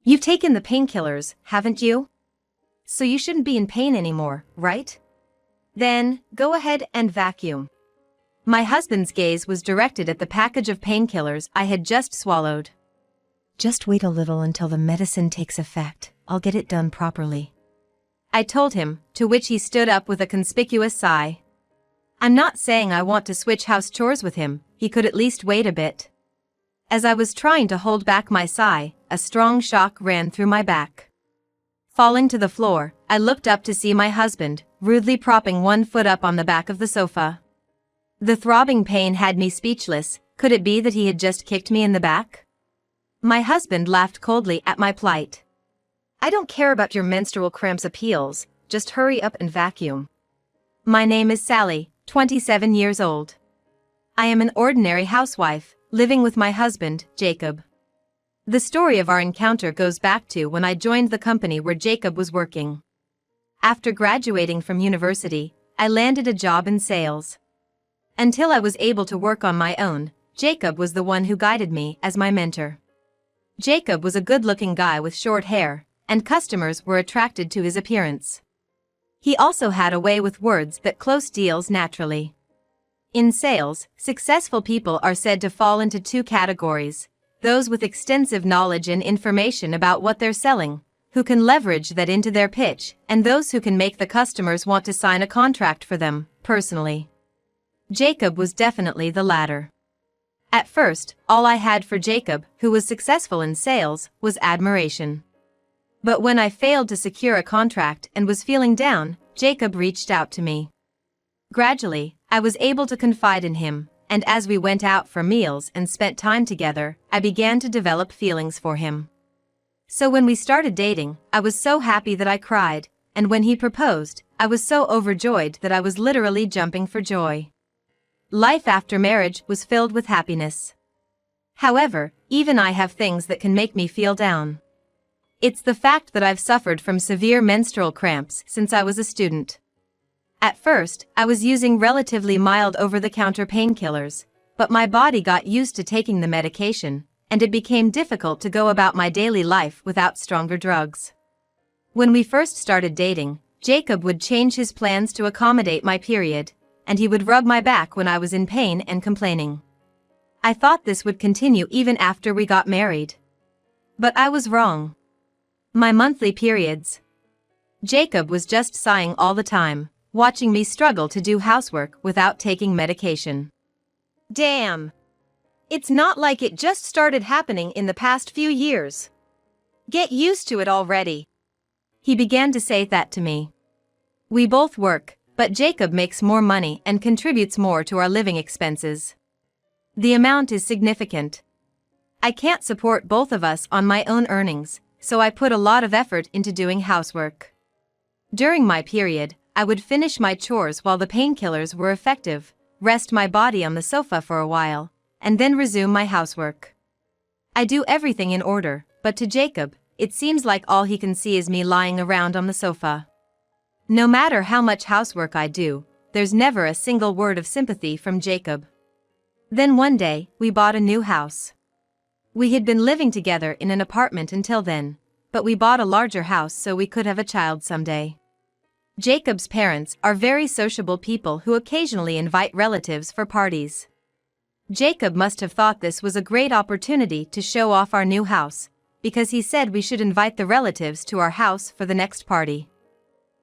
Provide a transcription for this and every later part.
You've taken the painkillers, haven't you? So you shouldn't be in pain anymore, right? Then, go ahead and vacuum. My husband's gaze was directed at the package of painkillers I had just swallowed. Just wait a little until the medicine takes effect. I'll get it done properly, I told him, to which he stood up with a conspicuous sigh. I'm not saying I want to switch house chores with him, he could at least wait a bit. As I was trying to hold back my sigh, a strong shock ran through my back. Falling to the floor, I looked up to see my husband, rudely propping one foot up on the back of the sofa. The throbbing pain had me speechless. Could it be that he had just kicked me in the back? My husband laughed coldly at my plight. I don't care about your menstrual cramps appeals, just hurry up and vacuum. My name is Sally, 27 years old. I am an ordinary housewife, living with my husband, Jacob. The story of our encounter goes back to when I joined the company where Jacob was working. After graduating from university, I landed a job in sales. Until I was able to work on my own, Jacob was the one who guided me as my mentor. Jacob was a good-looking guy with short hair, and customers were attracted to his appearance. He also had a way with words that closed deals naturally. In sales, successful people are said to fall into two categories: those with extensive knowledge and information about what they're selling, who can leverage that into their pitch, and those who can make the customers want to sign a contract for them, personally. Jacob was definitely the latter. At first, all I had for Jacob, who was successful in sales, was admiration. But when I failed to secure a contract and was feeling down, Jacob reached out to me. Gradually, I was able to confide in him, and as we went out for meals and spent time together, I began to develop feelings for him. So when we started dating, I was so happy that I cried, and when he proposed, I was so overjoyed that I was literally jumping for joy. Life after marriage was filled with happiness. However, even I have things that can make me feel down. It's the fact that I've suffered from severe menstrual cramps since I was a student. At first, I was using relatively mild over-the-counter painkillers, but my body got used to taking the medication, and it became difficult to go about my daily life without stronger drugs. When we first started dating, Jacob would change his plans to accommodate my period, and he would rub my back when I was in pain and complaining. I thought this would continue even after we got married. But I was wrong. My monthly periods. Jacob was just sighing all the time, watching me struggle to do housework without taking medication. Damn! It's not like it just started happening in the past few years. Get used to it already. He began to say that to me. We both work, but Jacob makes more money and contributes more to our living expenses. The amount is significant. I can't support both of us on my own earnings, so I put a lot of effort into doing housework. During my period, I would finish my chores while the painkillers were effective, rest my body on the sofa for a while, and then resume my housework. I do everything in order, but to Jacob, it seems like all he can see is me lying around on the sofa. No matter how much housework I do, there's never a single word of sympathy from Jacob. Then one day, we bought a new house. We had been living together in an apartment until then, but we bought a larger house so we could have a child someday. Jacob's parents are very sociable people who occasionally invite relatives for parties. Jacob must have thought this was a great opportunity to show off our new house, because he said we should invite the relatives to our house for the next party.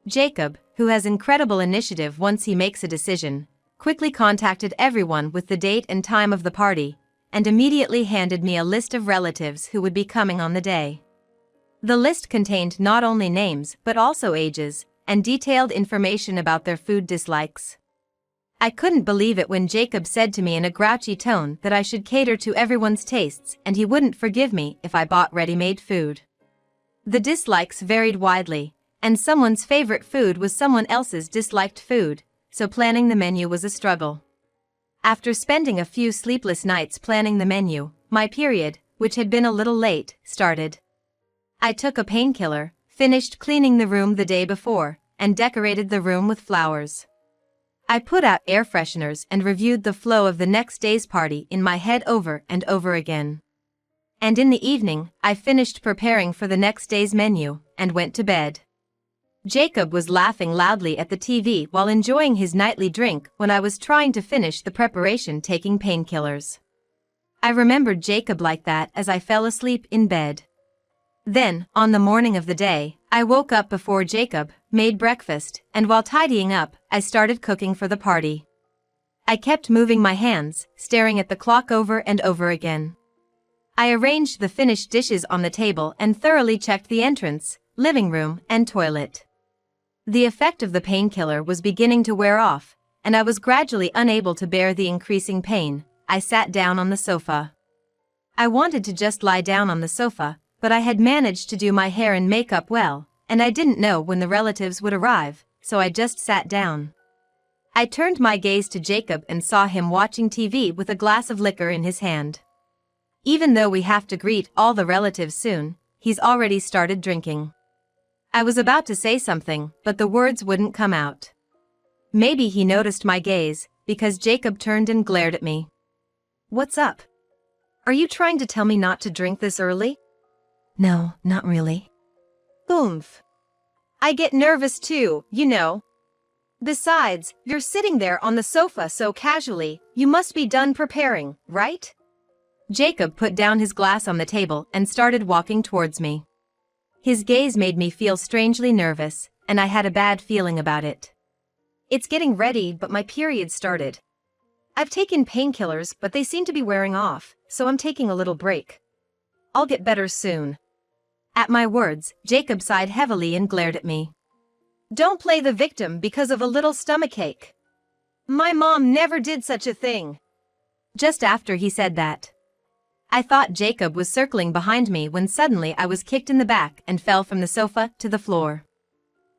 Jacob, who has incredible initiative once he makes a decision, quickly contacted everyone with the date and time of the party, and immediately handed me a list of relatives who would be coming on the day. The list contained not only names but also ages, and detailed information about their food dislikes. I couldn't believe it when Jacob said to me in a grouchy tone that I should cater to everyone's tastes and he wouldn't forgive me if I bought ready-made food. The dislikes varied widely, and someone's favorite food was someone else's disliked food, so planning the menu was a struggle. After spending a few sleepless nights planning the menu, my period, which had been a little late, started. I took a painkiller, finished cleaning the room the day before, and decorated the room with flowers. I put out air fresheners and reviewed the flow of the next day's party in my head over and over again. And in the evening, I finished preparing for the next day's menu and went to bed. Jacob was laughing loudly at the TV while enjoying his nightly drink when I was trying to finish the preparation taking painkillers. I remembered Jacob like that as I fell asleep in bed. Then, on the morning of the day, I woke up before Jacob, made breakfast, and while tidying up, I started cooking for the party. I kept moving my hands, staring at the clock over and over again. I arranged the finished dishes on the table and thoroughly checked the entrance, living room, and toilet. The effect of the painkiller was beginning to wear off, and I was gradually unable to bear the increasing pain. I sat down on the sofa. I wanted to just lie down on the sofa, but I had managed to do my hair and makeup well, and I didn't know when the relatives would arrive, so I just sat down. I turned my gaze to Jacob and saw him watching TV with a glass of liquor in his hand. Even though we have to greet all the relatives soon, he's already started drinking. I was about to say something, but the words wouldn't come out. Maybe he noticed my gaze, because Jacob turned and glared at me. "What's up? Are you trying to tell me not to drink this early?" "No, not really." "Oomph. I get nervous too, you know. Besides, you're sitting there on the sofa so casually, you must be done preparing, right?" Jacob put down his glass on the table and started walking towards me. His gaze made me feel strangely nervous, and I had a bad feeling about it. "It's getting ready, but my period started. I've taken painkillers, but they seem to be wearing off, so I'm taking a little break. I'll get better soon." At my words, Jacob sighed heavily and glared at me. "Don't play the victim because of a little stomachache. My mom never did such a thing." Just after he said that, I thought Jacob was circling behind me when suddenly I was kicked in the back and fell from the sofa to the floor.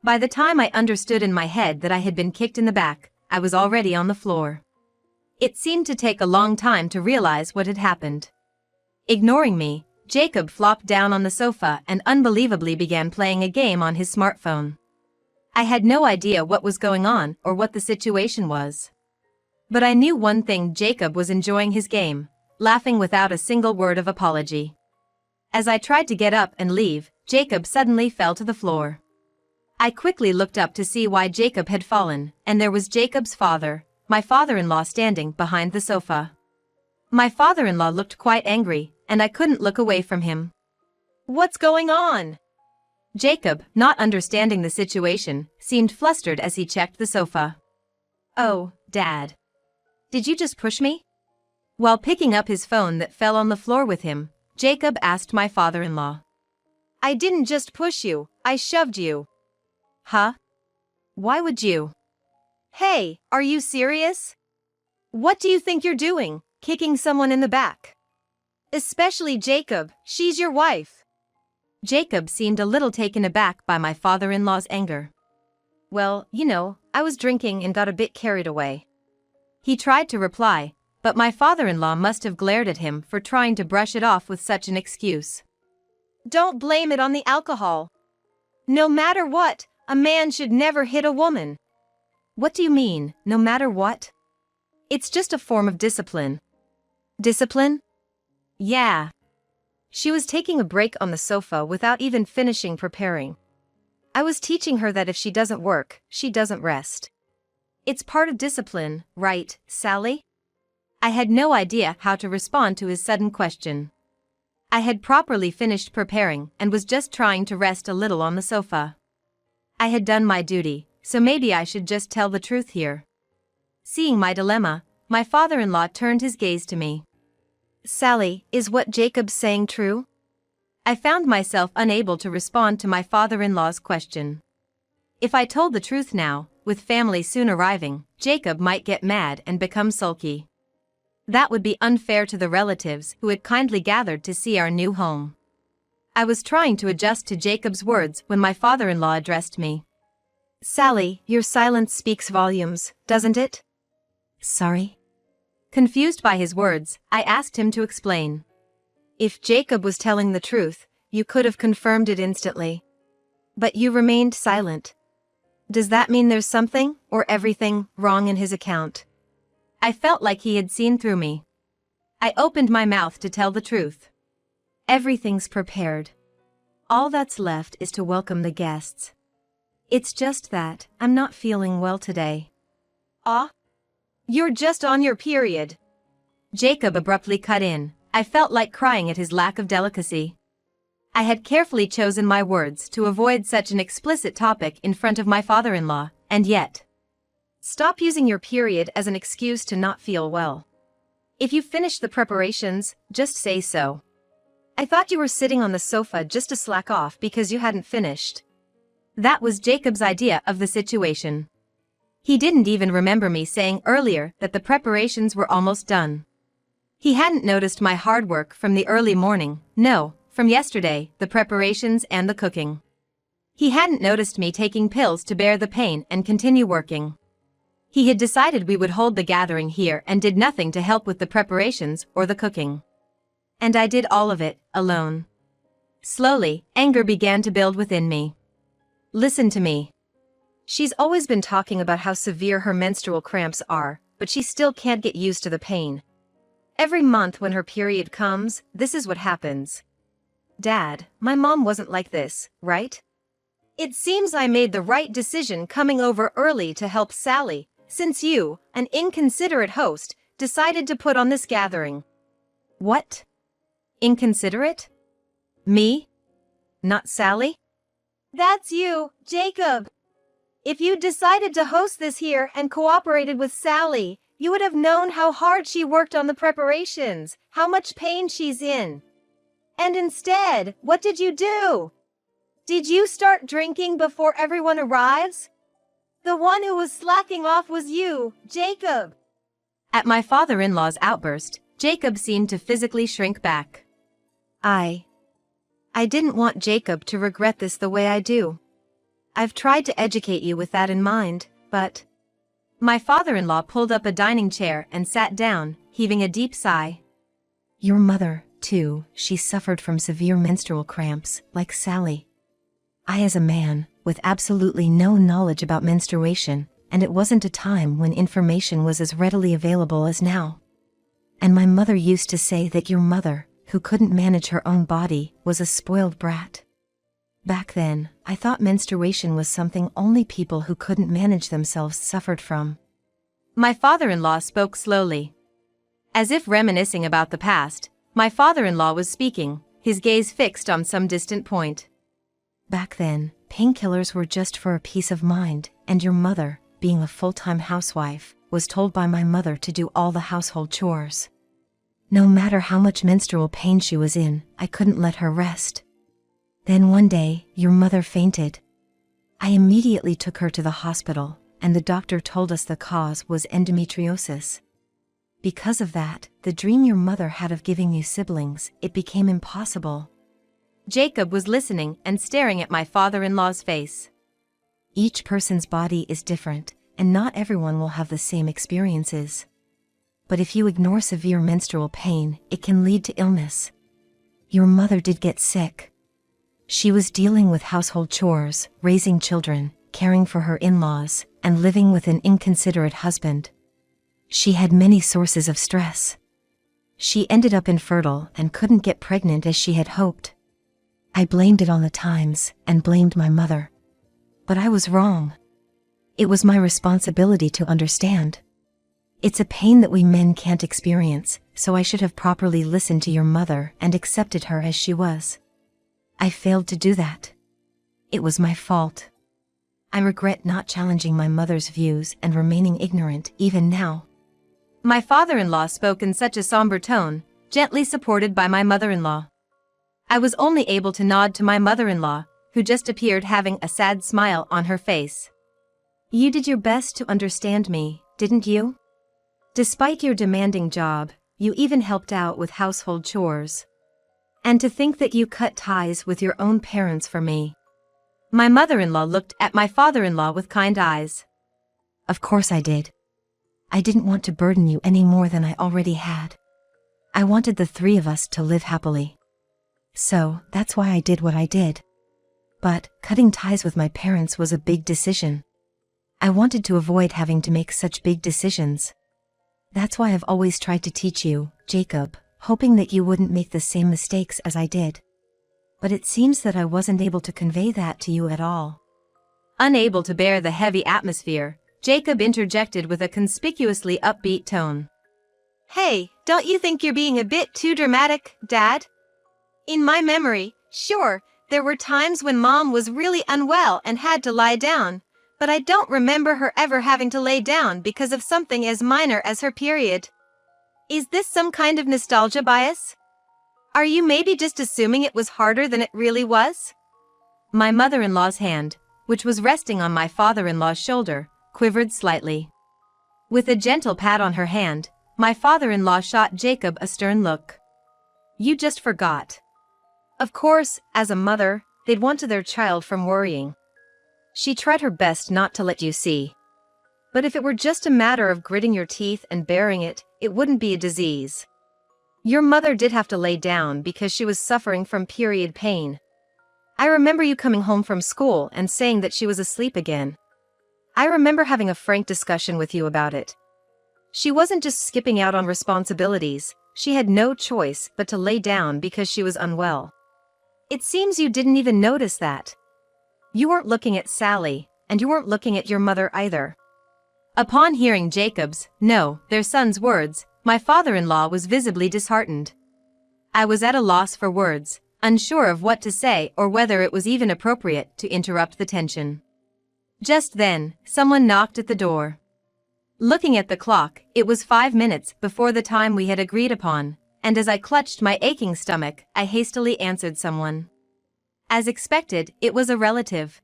By the time I understood in my head that I had been kicked in the back, I was already on the floor. It seemed to take a long time to realize what had happened. Ignoring me, Jacob flopped down on the sofa and unbelievably began playing a game on his smartphone. I had no idea what was going on or what the situation was. But I knew one thing: Jacob was enjoying his game, laughing without a single word of apology. As I tried to get up and leave, Jacob suddenly fell to the floor. I quickly looked up to see why Jacob had fallen, and there was Jacob's father, my father-in-law, standing behind the sofa. My father-in-law looked quite angry, and I couldn't look away from him. "What's going on?" Jacob, not understanding the situation, seemed flustered as he checked the sofa. "Oh, Dad. Did you just push me?" While picking up his phone that fell on the floor with him, Jacob asked my father-in-law. "I didn't just push you, I shoved you." "Huh? Why would you?" "Hey, are you serious? What do you think you're doing, kicking someone in the back? Especially Jacob, she's your wife." Jacob seemed a little taken aback by my father-in-law's anger. "Well, you know, I was drinking and got a bit carried away." He tried to reply, but my father-in-law must have glared at him for trying to brush it off with such an excuse. "Don't blame it on the alcohol. No matter what, a man should never hit a woman." "What do you mean, no matter what?" "It's just a form of discipline." "Discipline?" "Yeah." She was taking a break on the sofa without even finishing preparing. I was teaching her that if she doesn't work, she doesn't rest. It's part of discipline, right, Sally? I had no idea how to respond to his sudden question. I had properly finished preparing and was just trying to rest a little on the sofa. I had done my duty, so maybe I should just tell the truth here. Seeing my dilemma, my father-in-law turned his gaze to me. "Sally, is what Jacob's saying true?" I found myself unable to respond to my father-in-law's question. If I told the truth now, with family soon arriving, Jacob might get mad and become sulky. That would be unfair to the relatives who had kindly gathered to see our new home. I was trying to adjust to Jacob's words when my father-in-law addressed me. "Sally, your silence speaks volumes, doesn't it?" "Sorry?" Confused by his words, I asked him to explain. "If Jacob was telling the truth, you could have confirmed it instantly. But you remained silent. Does that mean there's something, or everything, wrong in his account?" I felt like he had seen through me. I opened my mouth to tell the truth. Everything's prepared. All that's left is to welcome the guests. It's just that I'm not feeling well today. Ah? You're just on your period. Jacob abruptly cut in. I felt like crying at his lack of delicacy. I had carefully chosen my words to avoid such an explicit topic in front of my father-in-law, and yet. Stop using your period as an excuse to not feel well. If you finished the preparations, just say so. I thought you were sitting on the sofa just to slack off because you hadn't finished. That was Jacob's idea of the situation. He didn't even remember me saying earlier that the preparations were almost done. He hadn't noticed my hard work from the early morning, no, from yesterday, the preparations and the cooking. He hadn't noticed me taking pills to bear the pain and continue working. He had decided we would hold the gathering here and did nothing to help with the preparations or the cooking. And I did all of it, alone. Slowly, anger began to build within me. Listen to me. She's always been talking about how severe her menstrual cramps are, but she still can't get used to the pain. Every month when her period comes, this is what happens. Dad, my mom wasn't like this, right? It seems I made the right decision coming over early to help Sally, since you, an inconsiderate host, decided to put on this gathering. What? Inconsiderate? Me? Not Sally? That's you, Jacob. If you decided to host this here and cooperated with Sally, you would have known how hard she worked on the preparations, how much pain she's in. And instead, what did you do? Did you start drinking before everyone arrives? The one who was slacking off was you, Jacob. At my father-in-law's outburst, Jacob seemed to physically shrink back. I didn't want Jacob to regret this the way I do. I've tried to educate you with that in mind, but... My father-in-law pulled up a dining chair and sat down, heaving a deep sigh. Your mother, too, she suffered from severe menstrual cramps, like Sally. I, as a man, with absolutely no knowledge about menstruation, and it wasn't a time when information was as readily available as now. And my mother used to say that your mother, who couldn't manage her own body, was a spoiled brat. Back then, I thought menstruation was something only people who couldn't manage themselves suffered from. My father-in-law spoke slowly. As if reminiscing about the past, my father-in-law was speaking, his gaze fixed on some distant point. Back then, painkillers were just for a peace of mind, and your mother, being a full-time housewife, was told by my mother to do all the household chores. No matter how much menstrual pain she was in, I couldn't let her rest. Then one day, your mother fainted. I immediately took her to the hospital, and the doctor told us the cause was endometriosis. Because of that, the dream your mother had of giving you siblings, it became impossible. Jacob was listening and staring at my father-in-law's face. Each person's body is different, and not everyone will have the same experiences. But if you ignore severe menstrual pain, it can lead to illness. Your mother did get sick. She was dealing with household chores, raising children, caring for her in-laws, and living with an inconsiderate husband. She had many sources of stress. She ended up infertile and couldn't get pregnant as she had hoped. I blamed it on the times and blamed my mother. But I was wrong. It was my responsibility to understand. It's a pain that we men can't experience, so I should have properly listened to your mother and accepted her as she was. I failed to do that. It was my fault. I regret not challenging my mother's views and remaining ignorant even now. My father-in-law spoke in such a somber tone, gently supported by my mother-in-law. I was only able to nod to my mother-in-law, who just appeared having a sad smile on her face. You did your best to understand me, didn't you? Despite your demanding job, you even helped out with household chores. And to think that you cut ties with your own parents for me. My mother-in-law looked at my father-in-law with kind eyes. Of course I did. I didn't want to burden you any more than I already had. I wanted the three of us to live happily. So, that's why I did what I did. But, cutting ties with my parents was a big decision. I wanted to avoid having to make such big decisions. That's why I've always tried to teach you, Jacob, hoping that you wouldn't make the same mistakes as I did. But it seems that I wasn't able to convey that to you at all." Unable to bear the heavy atmosphere, Jacob interjected with a conspicuously upbeat tone. "Hey, don't you think you're being a bit too dramatic, Dad? In my memory, sure, there were times when Mom was really unwell and had to lie down, but I don't remember her ever having to lay down because of something as minor as her period. Is this some kind of nostalgia bias? Are you maybe just assuming it was harder than it really was?" My mother-in-law's hand, which was resting on my father-in-law's shoulder, quivered slightly. With a gentle pat on her hand, my father-in-law shot Jacob a stern look. "You just forgot." Of course, as a mother, they'd want their child from worrying. She tried her best not to let you see. But if it were just a matter of gritting your teeth and bearing it, it wouldn't be a disease. Your mother did have to lay down because she was suffering from period pain. I remember you coming home from school and saying that she was asleep again. I remember having a frank discussion with you about it. She wasn't just skipping out on responsibilities, she had no choice but to lay down because she was unwell. It seems you didn't even notice that. You weren't looking at Sally, and you weren't looking at your mother either." Upon hearing Jacob's, no, their son's words, my father-in-law was visibly disheartened. I was at a loss for words, unsure of what to say or whether it was even appropriate to interrupt the tension. Just then, someone knocked at the door. Looking at the clock, it was 5 minutes before the time we had agreed upon, and as I clutched my aching stomach, I hastily answered someone. As expected, it was a relative.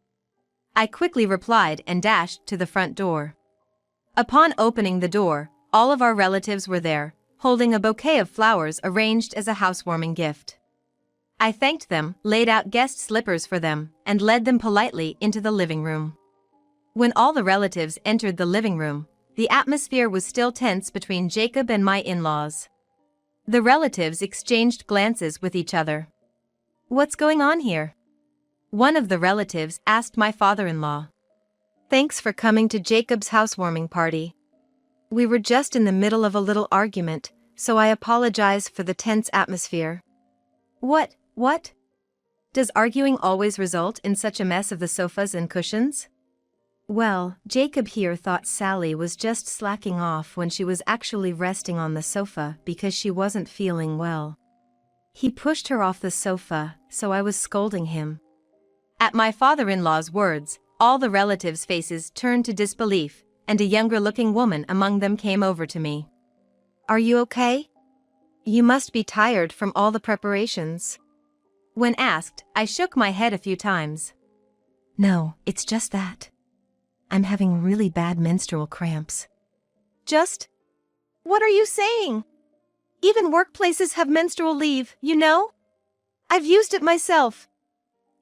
I quickly replied and dashed to the front door. Upon opening the door, all of our relatives were there, holding a bouquet of flowers arranged as a housewarming gift. I thanked them, laid out guest slippers for them, and led them politely into the living room. When all the relatives entered the living room, the atmosphere was still tense between Jacob and my in-laws. The relatives exchanged glances with each other. "What's going on here?" One of the relatives asked my father-in-law. "Thanks for coming to Jacob's housewarming party. We were just in the middle of a little argument, so I apologize for the tense atmosphere." What? Does arguing always result in such a mess of the sofas and cushions?" "Well, Jacob here thought Sally was just slacking off when she was actually resting on the sofa because she wasn't feeling well. He pushed her off the sofa, so I was scolding him." At my father-in-law's words, all the relatives' faces turned to disbelief, and a younger-looking woman among them came over to me. "Are you okay? You must be tired from all the preparations." When asked, I shook my head a few times. "No, it's just that. I'm having really bad menstrual cramps." "Just? What are you saying? Even workplaces have menstrual leave, you know? I've used it myself.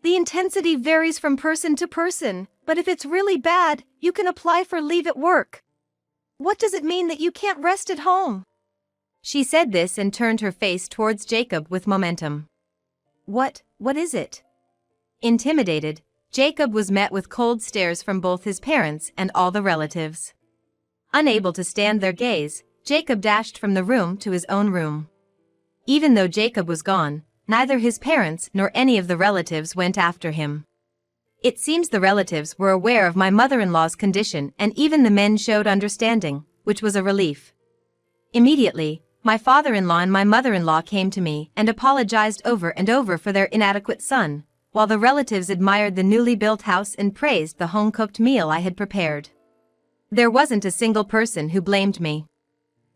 The intensity varies from person to person, but if it's really bad, you can apply for leave at work. What does it mean that you can't rest at home?" She said this and turned her face towards Jacob with momentum. What is it?" Intimidated, Jacob was met with cold stares from both his parents and all the relatives. Unable to stand their gaze, Jacob dashed from the room to his own room. Even though Jacob was gone, neither his parents nor any of the relatives went after him. It seems the relatives were aware of my mother-in-law's condition and even the men showed understanding, which was a relief. Immediately, my father-in-law and my mother-in-law came to me and apologized over and over for their inadequate son, while the relatives admired the newly built house and praised the home-cooked meal I had prepared. There wasn't a single person who blamed me.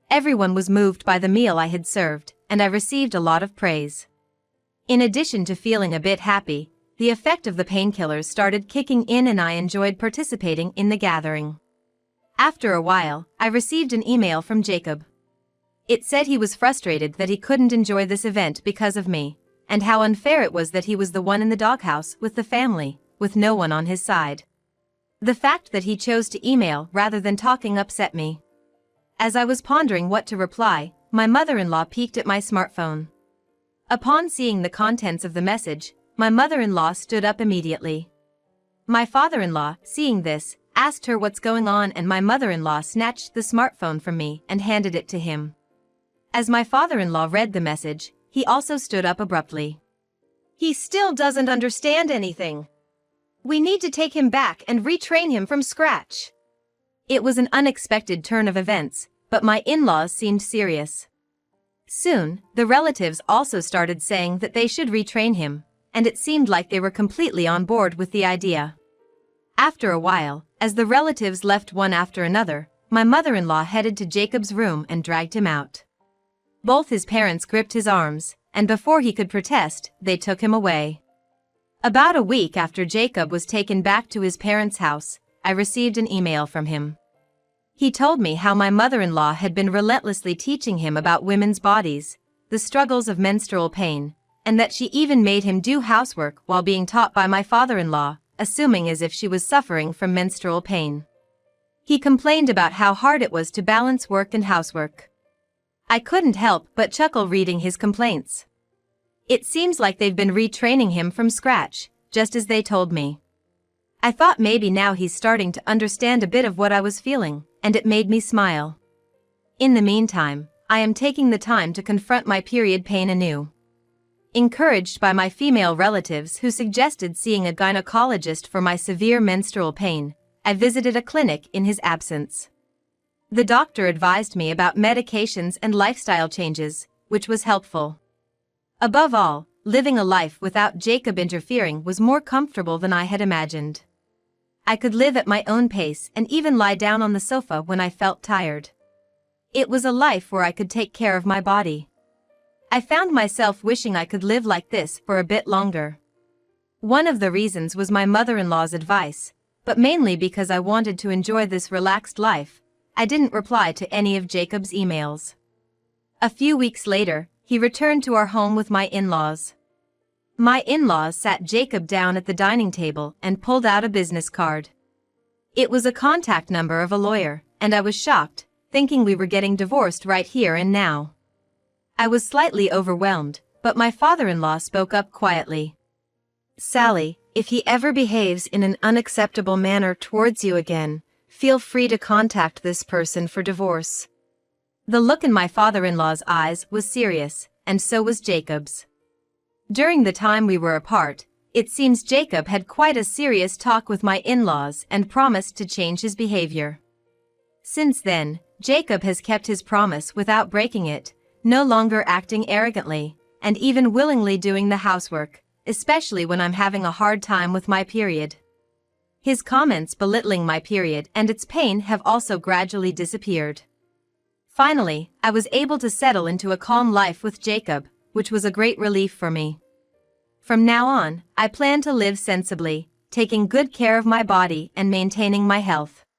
Everyone was moved by the meal I had served, and I received a lot of praise. In addition to feeling a bit happy, the effect of the painkillers started kicking in and I enjoyed participating in the gathering. After a while, I received an email from Jacob. It said he was frustrated that he couldn't enjoy this event because of me, and how unfair it was that he was the one in the doghouse with the family, with no one on his side. The fact that he chose to email rather than talking upset me. As I was pondering what to reply, my mother-in-law peeked at my smartphone. Upon seeing the contents of the message, my mother-in-law stood up immediately. My father-in-law, seeing this, asked her what's going on and my mother-in-law snatched the smartphone from me and handed it to him. As my father-in-law read the message, he also stood up abruptly. "He still doesn't understand anything. We need to take him back and retrain him from scratch." It was an unexpected turn of events, but my in-laws seemed serious. Soon, the relatives also started saying that they should retrain him, and it seemed like they were completely on board with the idea. After a while, as the relatives left one after another, my mother-in-law headed to Jacob's room and dragged him out. Both his parents gripped his arms, and before he could protest, they took him away. About a week after Jacob was taken back to his parents' house, I received an email from him. He told me how my mother-in-law had been relentlessly teaching him about women's bodies, the struggles of menstrual pain, and that she even made him do housework while being taught by my father-in-law, assuming as if she was suffering from menstrual pain. He complained about how hard it was to balance work and housework. I couldn't help but chuckle reading his complaints. It seems like they've been retraining him from scratch, just as they told me. I thought maybe now he's starting to understand a bit of what I was feeling, and it made me smile. In the meantime, I am taking the time to confront my period pain anew. Encouraged by my female relatives who suggested seeing a gynecologist for my severe menstrual pain, I visited a clinic in his absence. The doctor advised me about medications and lifestyle changes, which was helpful. Above all, living a life without Jacob interfering was more comfortable than I had imagined. I could live at my own pace and even lie down on the sofa when I felt tired. It was a life where I could take care of my body. I found myself wishing I could live like this for a bit longer. One of the reasons was my mother-in-law's advice, but mainly because I wanted to enjoy this relaxed life, I didn't reply to any of Jacob's emails. A few weeks later, he returned to our home with my in-laws. My in-laws sat Jacob down at the dining table and pulled out a business card. It was a contact number of a lawyer, and I was shocked, thinking we were getting divorced right here and now. I was slightly overwhelmed, but my father-in-law spoke up quietly. "Sally, if he ever behaves in an unacceptable manner towards you again, feel free to contact this person for divorce." The look in my father-in-law's eyes was serious, and so was Jacob's. During the time we were apart, it seems Jacob had quite a serious talk with my in-laws and promised to change his behavior. Since then, Jacob has kept his promise without breaking it, no longer acting arrogantly, and even willingly doing the housework, especially when I'm having a hard time with my period. His comments belittling my period and its pain have also gradually disappeared. Finally, I was able to settle into a calm life with Jacob, which was a great relief for me. From now on, I plan to live sensibly, taking good care of my body and maintaining my health.